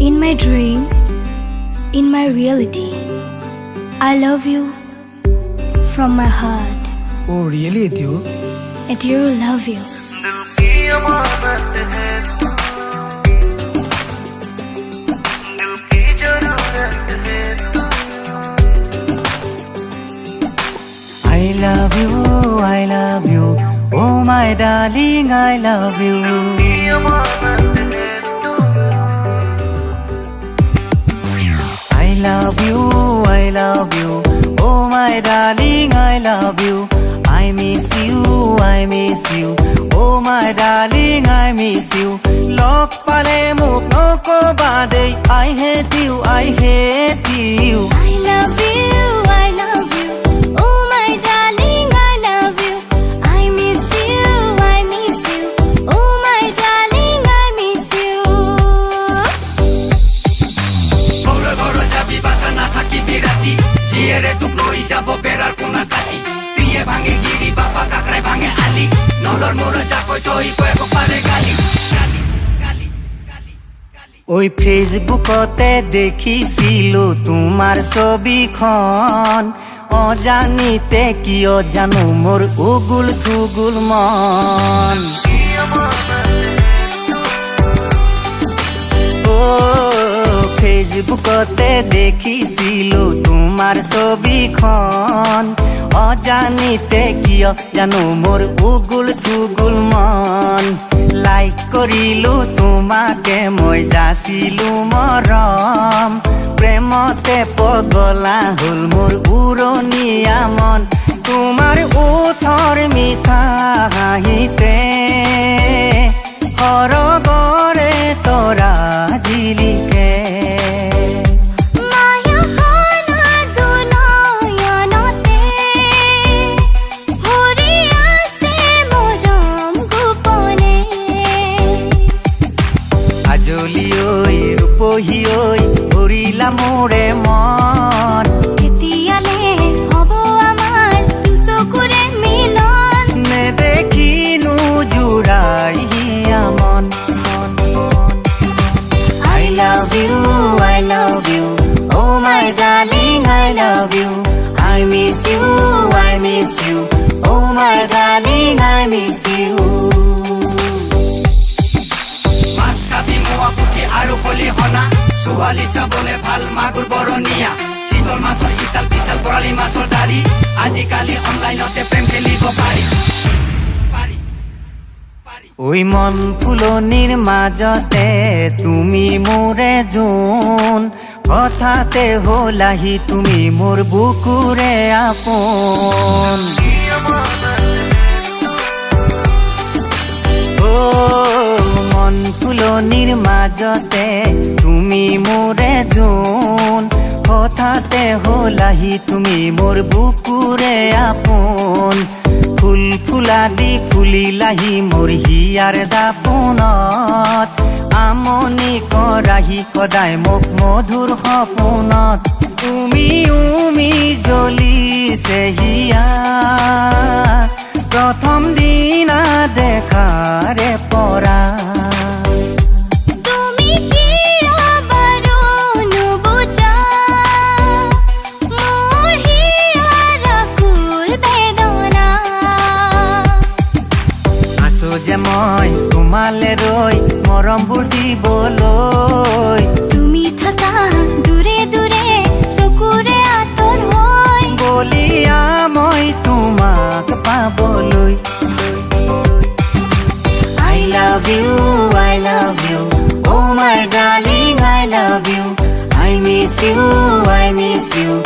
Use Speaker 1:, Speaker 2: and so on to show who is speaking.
Speaker 1: In my dream, in my reality, I love you from my heart.
Speaker 2: Oh, really, Adyu?
Speaker 1: Adyu, love you.
Speaker 3: I love you, oh my darling, I love you. I love you, oh my darling, I love you. I miss you, oh my darling, I miss you. Lok pale muk noko bade, I hate you, I hate you.
Speaker 1: I love you, oh my darling, I love you. I miss you, oh my darling, I miss you.
Speaker 4: Boro boro jabi basa na thaki birati, jiere tuk loi jabo berar kuna kati. Triye bhange giri bapa kakrai bhange ali, nolor moro jako joi koe ko pare gali.
Speaker 3: ওই ফেসবুকতে দেখিছিলো তোমার ছবিখন অজানিতে কিয় জানো মোর উগুল থুগুল মন ও ফেসবুকতে দেখিছিলো তোমার ছবিখন অজানিতে কিয় জানো মোর উগুল থুগুল মন লাইক কৰিলো তোমাকে মই যাচিলো মৰম প্ৰেমতে পগলা হল মোৰ উৰণীয়া মন তোমাৰ ওঠৰ মিঠা হাঁহিতে সৰগৰে তৰা জিলিকে আজলিঐ ৰূপহীঐ ভৰিলা মোৰে মন
Speaker 1: কেতিয়ালে হ'ব আমাৰ দুচকুৰে মিলন
Speaker 3: নেদেখিনো জোৰাইয়া মন I love you, oh my darling, I love you. I miss you, oh my darling, I miss you.
Speaker 4: আৰু কলি হনা ছোৱালী চাবলে ভাল মাগুৰ বৰণীয়া শীতল মাছৰ ইছাল পিছাল বৰালি মাছৰ দাৰি আজিকালি অনলাইনতে প্ৰেম খেলিব পাৰি
Speaker 3: ওই মন ফুলনিৰ মাজতে তুমি মোৰে জোন কথাতে হলাহি তুমি মোৰ বুকুৰে আপোন মন ফুলনিৰ মাজতে তুমি মোৰে জোন হঠাতে হলাহি তুমি মোৰ বুকুৰে আপোন ফুল ফুলাদি ফুলিলাহি মোৰ হিয়াৰ দাপোনত আমনি কৰাহি সদায় মোক মধুৰ সপোনত তুমি জ্বলিছে হিয়া প্ৰথম দিনা দেখাৰে পৰা
Speaker 1: তুমি কিয় বাৰু নুবুজা মোৰ হিয়াৰ আকুল বেদনা
Speaker 3: আছো যে মই তোমালে ৰৈ মৰমবোৰ দিবলৈ
Speaker 1: তুমি থাকা দূৰে দূৰে চকুৰে আঁতৰ হৈ
Speaker 3: বলিয়া মই তোমাক পাবলৈ I love you, oh my darling, I love you. I miss you,